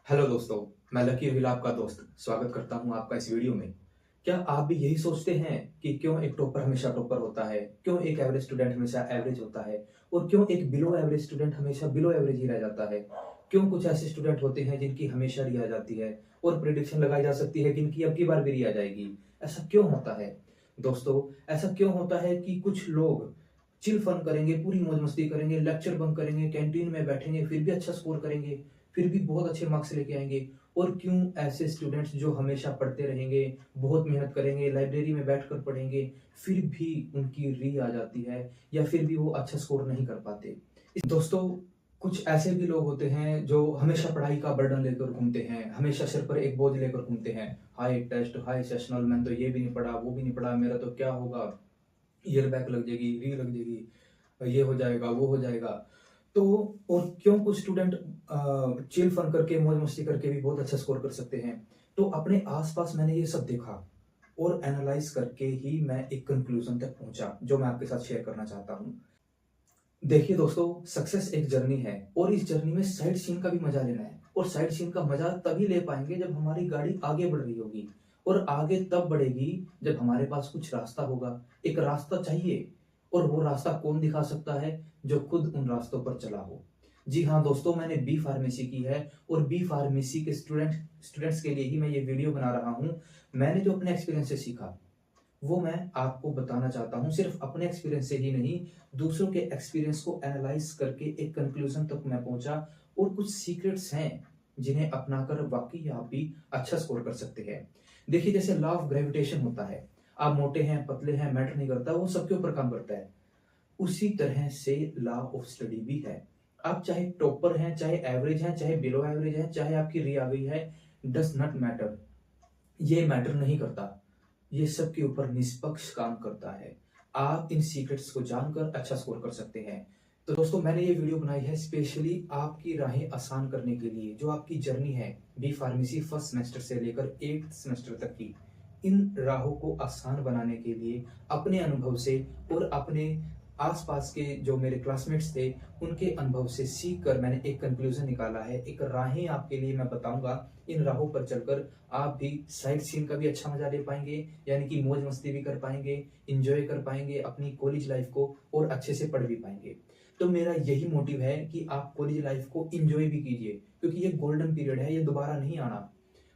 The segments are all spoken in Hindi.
हेलो दोस्तों, मैं लकी विल आपका दोस्त स्वागत करता हूं आपका इस वीडियो में। क्या आप भी यही सोचते हैं कि क्यों एक टॉपर हमेशा टॉपर होता है, क्यों एक एवरेज स्टूडेंट हमेशा एवरेज होता है और क्यों एक बिलो एवरेज स्टूडेंट हमेशा बिलो एवरेज ही रह जाता है? क्यों कुछ ऐसे स्टूडेंट होते हैं जिनकी हमेशा री आ जाती है और प्रिडिक्शन लगाई जा सकती है कि इनकी अब की बार भी री आ जाएगी? ऐसा क्यों होता है? दोस्तों, ऐसा क्यों होता है कि कुछ लोग चिल फन करेंगे, पूरी मौज मस्ती करेंगे, लेक्चर बंक करेंगे, कैंटीन में बैठेंगे, फिर भी अच्छा स्कोर करेंगे, फिर भी बहुत अच्छे मार्क्स लेके आएंगे? और क्यों ऐसे स्टूडेंट्स जो हमेशा पढ़ते रहेंगे, बहुत मेहनत करेंगे, लाइब्रेरी में बैठकर पढ़ेंगे, फिर भी उनकी री आ जाती है या फिर भी वो अच्छा स्कोर नहीं कर पाते? दोस्तों, कुछ ऐसे भी लोग होते हैं जो हमेशा पढ़ाई का बर्डन लेकर घूमते हैं, हमेशा सिर पर एक बोझ लेकर घूमते हैं। हाई टेस्ट, हाई सेशनल, मैंने तो ये भी नहीं पढ़ा, वो भी नहीं पढ़ा, मेरा तो क्या होगा, ईयर बैक लग जाएगी, री लग जाएगी, ये हो जाएगा, वो हो जाएगा। तो और क्यों कुछ स्टूडेंट चिल फन करके, मौज मस्ती करके भी बहुत अच्छा स्कोर कर सकते हैं। तो अपने आसपास मैंने ये सब देखा और एनालाइज करके ही मैं एक कंक्लूजन तक पहुंचा जो मैं आपके साथ शेयर करना चाहता हूँ। देखिए दोस्तों, सक्सेस एक जर्नी है और इस जर्नी में साइड सीन का भी मजा लेना है और साइड सीन का मजा तभी ले पाएंगे जब हमारी गाड़ी आगे बढ़ रही होगी और आगे तब बढ़ेगी जब हमारे पास कुछ रास्ता होगा। एक रास्ता चाहिए और वो रास्ता कौन दिखा सकता है? जो खुद उन रास्तों पर चला हो। जी हाँ दोस्तों, मैंने बी फार्मेसी की है और बी फार्मेसी के स्टूडेंट्स के लिए ही मैं ये वीडियो बना रहा हूँ। मैंने जो अपने एक्सपीरियंस से सीखा वो मैं आपको बताना चाहता हूँ। सिर्फ अपने एक्सपीरियंस से ही नहीं, दूसरों के एक्सपीरियंस को एनालाइज करके एक कंक्लूजन तक मैं पहुंचा और कुछ सीक्रेट्स हैं जिन्हें अपनाकर वाकई आप भी अच्छा स्कोर कर सकते हैं। देखिए, जैसे लॉ ऑफ ग्रेविटेशन होता है, आप मोटे हैं, पतले हैं, मैटर नहीं करता, वो सबके ऊपर काम करता है। उसी तरह से लॉ ऑफ स्टडी भी है। आप चाहे टॉपर हैं, चाहे एवरेज हैं, चाहे बिलो एवरेज हैं, चाहे आपकी री आ गई है, डस नॉट मैटर। ये मैटर नहीं करता। ये सबके ऊपर निष्पक्ष काम करता है। आप इन सीक्रेट्स को जानकर अच्छा स्कोर कर सकते हैं। तो दोस्तों, मैंने ये वीडियो बनाई है स्पेशली आपकी राहें आसान करने के लिए। जो आपकी जर्नी है बी फार्मेसी फर्स्ट सेमेस्टर से लेकर 8th सेमेस्टर तक की, इन राहों को आसान बनाने के लिए अपने अनुभव से और अपने आसपास के जो मेरे क्लासमेट्स थे उनके अनुभव से सीख कर मैंने एक कंक्लूजन निकाला है। एक राहें आपके लिए मैं बताऊंगा। इन राहों पर चलकर आप भी साइट सीन का भी अच्छा मजा ले पाएंगे, यानी कि मौज मस्ती भी कर पाएंगे, इंजॉय कर पाएंगे अपनी कॉलेज लाइफ को और अच्छे से पढ़ भी पाएंगे। तो मेरा यही मोटिव है कि आप कॉलेज लाइफ को इंजॉय भी कीजिए, क्योंकि ये गोल्डन पीरियड है, ये दोबारा नहीं आना।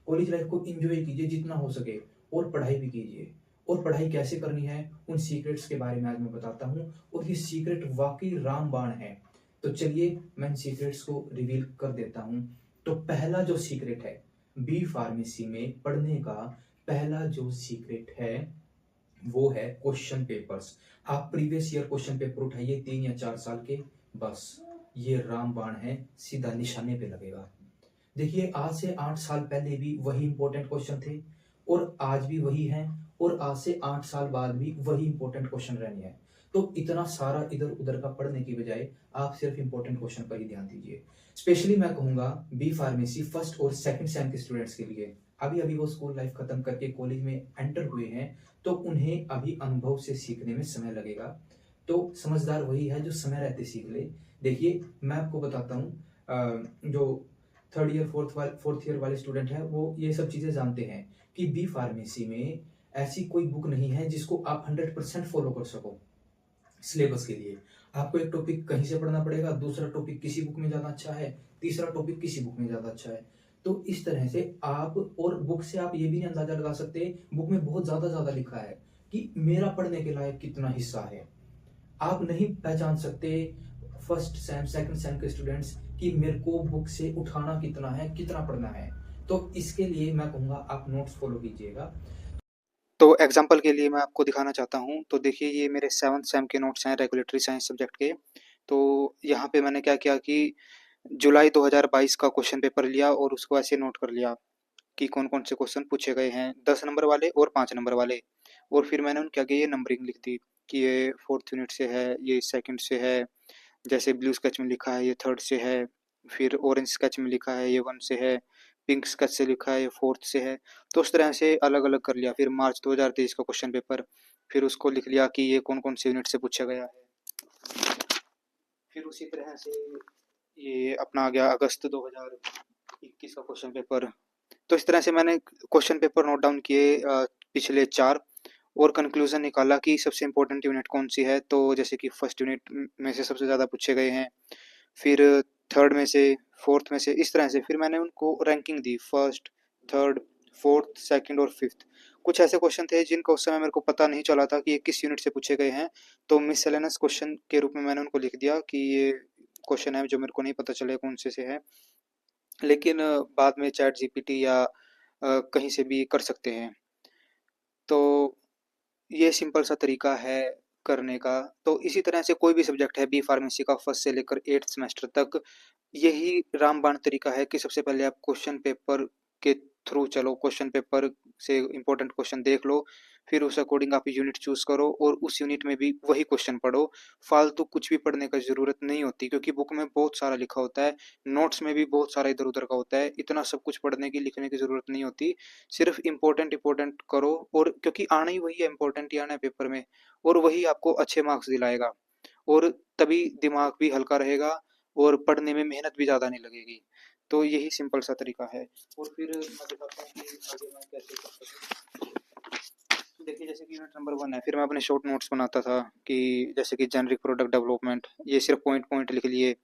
कॉलेज लाइफ को इंजॉय कीजिए जितना हो सके और पढ़ाई भी कीजिए। और पढ़ाई कैसे करनी है, उन सीक्रेट्स के बारे में आज मैं बताता हूँ और ये सीक्रेट वाकई रामबाण है। तो चलिए मैं इन सीक्रेट्स को रिवील कर देता हूँ। तो पहला जो सीक्रेट है बी फार्मेसी में पढ़ने का, पहला जो सीक्रेट है वो है क्वेश्चन पेपर्स। आप प्रीवियस ईयर क्वेश्चन पेपर उठाइए 3 या 4 साल के, बस ये रामबाण है, सीधा निशाने पे लगेगा। देखिए, आज से 8 साल पहले भी वही इंपॉर्टेंट क्वेश्चन थे और आज भी वही हैं और आज से 8 साल बाद भी वही इंपॉर्टेंट क्वेश्चन रहने हैं। तो इतना सारा इधर उधर का पढ़ने की बजाय आप सिर्फ इंपॉर्टेंट क्वेश्चन पर ही ध्यान दीजिए। स्पेशली मैं कहूंगा बी फार्मेसी फर्स्ट और सेकंड सेम के स्टूडेंट्स के लिए। अभी अभी वो स्कूल लाइफ खत्म करके कॉलेज में एंटर हुए हैं, तो उन्हें अभी अनुभव से सीखने में समय लगेगा। तो समझदार वही है जो समय रहते सीख ले। देखिए, मैं आपको बताता हूँ, जो थर्ड ईयर फोर्थ ईयर वाले स्टूडेंट है वो ये सब चीजें जानते हैं कि बी फार्मेसी में ऐसी कोई बुक नहीं है जिसको आप 100% फॉलो कर सको। सिलेबस के लिए आपको एक टॉपिक कहीं से पढ़ना पड़ेगा, दूसरा टॉपिक किसी बुक में ज्यादा अच्छा है, तीसरा टॉपिक किसी बुक में ज्यादा अच्छा है। तो इस तरह से आप, और बुक से आप ये भी नहीं अंदाजा लगा सकते, बुक में बहुत ज्यादा ज्यादा लिखा है कि मेरा पढ़ने के लायक कितना हिस्सा है। आप नहीं पहचान सकते फर्स्ट सेम सेकंड सेम के स्टूडेंट्स कि मेरे को बुक से उठाना कितना है, कितना पढ़ना है। तो इसके लिए मैं कहूंगा आप नोट्स फॉलो कीजिएगा। तो एग्जाम्पल के लिए मैं आपको दिखाना चाहता हूँ। तो देखिए, ये मेरे 7th सेम के नोट्स हैं रेगुलेटरी साइंस सब्जेक्ट के। तो यहाँ पे मैंने क्या किया कि जुलाई 2022 का क्वेश्चन पेपर लिया और उसको ऐसे नोट कर लिया कि कौन कौन से क्वेश्चन पूछे गए हैं, 10 नंबर वाले और 5 नंबर वाले। और फिर मैंने उनके आगे ये नंबरिंग लिख दी कि ये 4th यूनिट से है, ये 2nd से है, जैसे ब्लू स्केच में लिखा है ये 3rd से है, फिर ऑरेंज स्केच में लिखा है ये 1 से है, पिंक स्केच से लिखा है ये 4th से है। तो उस तरह से अलग अलग कर लिया। फिर मार्च 2023 का क्वेश्चन पेपर, फिर उसको लिख लिया कि ये कौन कौन से यूनिट से पूछा गया है। फिर उसी तरह से ये अपना आ गया अगस्त 2023 21 का क्वेश्चन पेपर। तो इस तरह से मैंने क्वेश्चन पेपर नोट डाउन किए पिछले 4 और कंक्लूजन निकाला कि सबसे इम्पोर्टेंट यूनिट कौन सी है। तो जैसे कि फर्स्ट यूनिट में से सबसे ज़्यादा पूछे गए हैं, फिर थर्ड में से, फोर्थ में से, इस तरह से फिर मैंने उनको रैंकिंग दी, फर्स्ट, थर्ड, फोर्थ, सेकंड और फिफ्थ। कुछ ऐसे क्वेश्चन थे जिनका उस समय मेरे को पता नहीं चला था कि ये किस यूनिट से पूछे गए हैं, तो मिसलेनियस क्वेश्चन के रूप में मैंने उनको लिख दिया कि ये क्वेश्चन है जो मेरे को नहीं पता चले कौन से है। लेकिन बाद में चैट जीपीटी या कहीं से भी कर सकते हैं। तो ये सिंपल सा तरीका है करने का। तो इसी तरह से कोई भी सब्जेक्ट है बी फार्मेसी का फर्स्ट से लेकर 8th सेमेस्टर तक, यही रामबाण तरीका है कि सबसे पहले आप क्वेश्चन पेपर के थ्रू चलो, क्वेश्चन पेपर से इम्पोर्टेंट क्वेश्चन देख लो, फिर उस अकॉर्डिंग आप यूनिट चूज करो और उस यूनिट में भी वही क्वेश्चन पढ़ो। फालतू कुछ भी पढ़ने का जरूरत नहीं होती, क्योंकि बुक में बहुत सारा लिखा होता है, नोट्स में भी बहुत सारा इधर उधर का होता है, इतना सब कुछ पढ़ने की लिखने की जरूरत नहीं होती। सिर्फ इम्पोर्टेंट इम्पोर्टेंट करो, और क्योंकि आना ही वही है, इम्पोर्टेंट ही आना है पेपर में, और वही आपको अच्छे मार्क्स दिलाएगा, और तभी दिमाग भी हल्का रहेगा और पढ़ने में मेहनत भी ज़्यादा नहीं लगेगी। तो यही सिंपल सा तरीका है। और फिर मैं दिखाता हूँ कि आगे मैं कैसे कर सकता हूँ। देखिए जैसे कि यूनिट नंबर 1 है, फिर मैं अपने शॉर्ट नोट्स बनाता था कि जैसे कि जेनरिक प्रोडक्ट डेवलपमेंट, ये सिर्फ पॉइंट पॉइंट लिख लिए,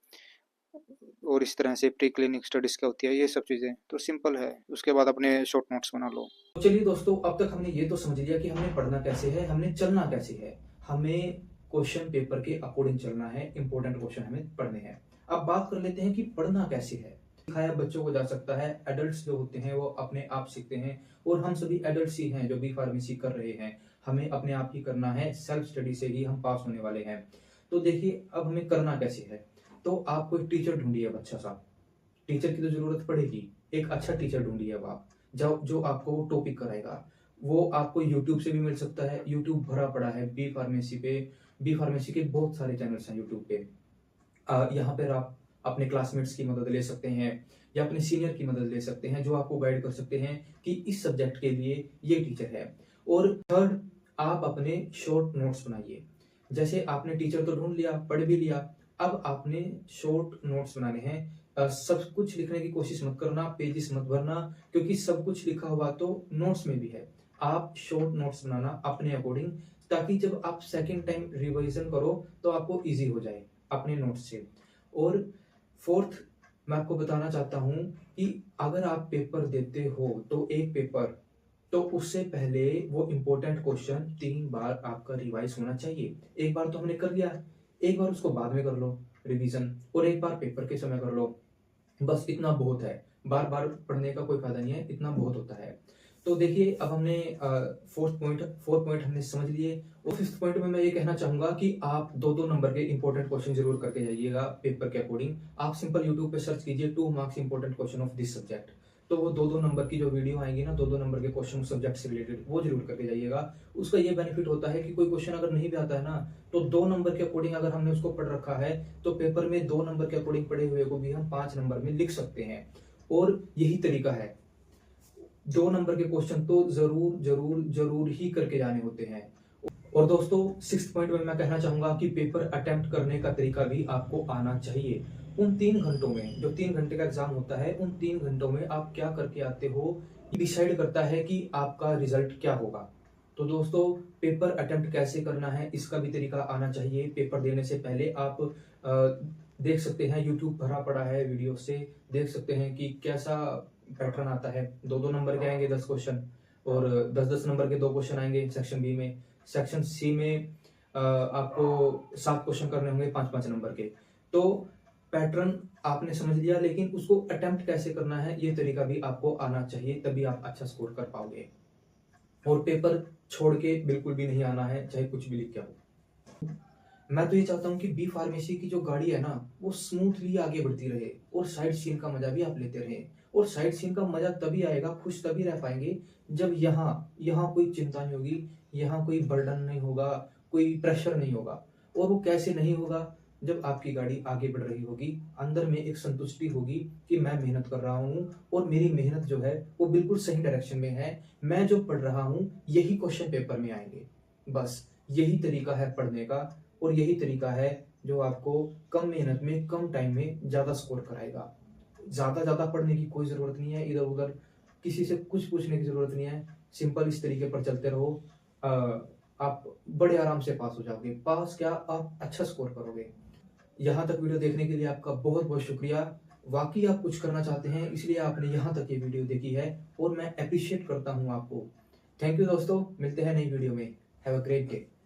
और इस तरह से प्री क्लिनिक स्टडीज क्या होती है, ये सब चीज़ें तो सिंपल है। उसके बाद अपने शॉर्ट नोट्स बना लो। तो चलिए दोस्तों, अब तक हमने ये तो समझ लिया कि हमें पढ़ना कैसे है, हमने चलना कैसे है। हमें क्वेश्चन पेपर के अकॉर्डिंग चलना है, इंपॉर्टेंट क्वेश्चन हमें पढ़ने हैं। अब बात कर लेते हैं कि पढ़ना कैसे है। सिखाया बच्चों को जा सकता है, एडल्ट्स जो होते हैं वो अपने आप सीखते हैं, और हम सभी एडल्ट्स ही हैं जो बी फार्मेसी कर रहे हैं। हमें अपने आप ही करना है, सेल्फ स्टडी से ही हम पास होने वाले हैं। तो देखिए अब हमें करना कैसे है। तो आपको एक टीचर ढूंढिए, अच्छा सा टीचर की तो जरूरत पड़ेगी। एक अच्छा टीचर ढूंढिए अब आप, जो जो आपको टॉपिक कराएगा। वो आपको यूट्यूब से भी मिल सकता है, यूट्यूब भरा पड़ा है बी फार्मेसी पे। बी फार्मेसी के बहुत सारे चैनल्स हैं यूट्यूब पे। यहाँ पर आप अपने क्लासमेट्स की मदद ले सकते हैं या अपने सीनियर की मदद ले सकते हैं, जो आपको गाइड कर सकते हैं कि इस सब्जेक्ट के लिए ये टीचर है। और थर्ड, आप अपने शॉर्ट नोट्स बनाइए। जैसे आपने टीचर तो ढूंढ लिया, पढ़ भी लिया, अब आपने शॉर्ट नोट्स बनाने हैं। सब कुछ लिखने की कोशिश मत करना, पेजेस मत भरना, क्योंकि सब कुछ लिखा हुआ तो नोट्स में भी है। आप शॉर्ट नोट्स बनाना अपने अकॉर्डिंग, ताकि जब आप सेकंड टाइम रिवीजन करो तो आपको इजी हो जाए अपने नोट्स से। और फोर्थ, मैं आपको बताना चाहता हूं कि अगर आप पेपर देते हो तो एक पेपर, तो उससे पहले वो इम्पोर्टेंट क्वेश्चन 3 बार आपका रिवाइज होना चाहिए। एक बार तो हमने कर लिया, एक बार उसको बाद में कर लो रिवीजन, और एक बार पेपर के समय कर लो। बस इतना बहुत है, बार बार पढ़ने का कोई फायदा नहीं है, इतना बहुत होता है। तो देखिए अब हमने फोर्थ पॉइंट हमने समझ लिए। और फिफ्थ पॉइंट में मैं ये कहना चाहूंगा कि आप 2-2 नंबर के इंपॉर्टेंट क्वेश्चन जरूर करके जाइएगा पेपर के अकॉर्डिंग। आप सिंपल यूट्यूब पे सर्च कीजिए 2 marks important question of this subject. तो वो 2-2 नंबर की जो वीडियो आएंगी ना, 2-2 नंबर के क्वेश्चन सब्जेक्ट से रिलेटेड, वो जरूर करके जाइएगा। उसका ये बेनिफिट होता है कि कोई क्वेश्चन अगर नहीं भी आता है ना, तो 2 नंबर के अकॉर्डिंग अगर हमने उसको पढ़ रखा है, तो पेपर में 2 नंबर के अकॉर्डिंग पढ़े हुए को भी हम 5 नंबर में लिख सकते हैं। और यही तरीका है, 2 नंबर के क्वेश्चन तो जरूर जरूर जरूर ही करके जाने होते हैं। और दोस्तों 6th पॉइंट में मैं कहना चाहूंगा कि पेपर अटेम्प्ट करने का तरीका भी आपको आना चाहिए। उन 3 घंटों में, जो 3 घंटे का एग्जाम होता है, उन 3 घंटों में आप क्या करके आते हो, ये डिसाइड करता है कि आपका रिजल्ट क्या होगा। तो दोस्तों पेपर अटेम्प्ट कैसे करना है, इसका भी तरीका आना चाहिए। पेपर देने से पहले आप देख सकते हैं, यूट्यूब भरा पड़ा है वीडियो से, देख सकते हैं कि कैसा पैटर्न आता है। 2-2 नंबर के आएंगे 10 क्वेश्चन, और 10-10 नंबर के 2 क्वेश्चन आएंगे सेक्शन बी में। सेक्शन सी में आपको 7 क्वेश्चन करने होंगे 5-5 नंबर के। तो पैटर्न आपने समझ लिया, लेकिन उसको अटेम्प्ट कैसे करना है ये तरीका भी आपको आना चाहिए, तभी आप अच्छा स्कोर कर पाओगे। और पेपर छोड़ के बिल्कुल भी नहीं आना है, चाहे कुछ भी लिख के आओ। मैं तो ये चाहता हूँ कि बी फार्मेसी की जो गाड़ी है ना, वो स्मूथली आगे बढ़ती रहे, और साइड सीन का मजा भी आप लेते रहे। और साइड सीन का मजा तभी आएगा, खुश तभी रह पाएंगे, जब यहाँ यहाँ कोई चिंता नहीं होगी, यहाँ कोई बर्डन नहीं होगा, कोई प्रेशर नहीं होगा। और वो कैसे नहीं होगा, जब आपकी गाड़ी आगे बढ़ रही होगी, अंदर में एक संतुष्टि होगी कि मैं मेहनत कर रहा हूँ, और मेरी मेहनत जो है वो बिल्कुल सही डायरेक्शन में है, मैं जो पढ़ रहा हूँ यही क्वेश्चन पेपर में आएंगे। बस यही तरीका है पढ़ने का, और यही तरीका है जो आपको कम मेहनत में कम टाइम में ज्यादा स्कोर कराएगा। ज़्यादा पढ़ने की कोई ज़रूरत नहीं है, इधर-उधर किसी से कुछ पूछने की ज़रूरत नहीं है। सिंपल इस तरीके पर चलते रहो, अ, आप बड़े आराम से पास हो जाओगे। पास क्या, आप अच्छा स्कोर करोगे। यहाँ तक वीडियो देखने के लिए आपका बहुत-बहुत शुक्रिया। वाक़ई आप कुछ करना चाहते हैं, इसलिए आपने यहाँ तक ये वीडियो देखी है और मैं एप्रिशिएट करता हूँ आपको। थैंक यू दोस्तों, मिलते हैं नई वीडियो में। Have a great day.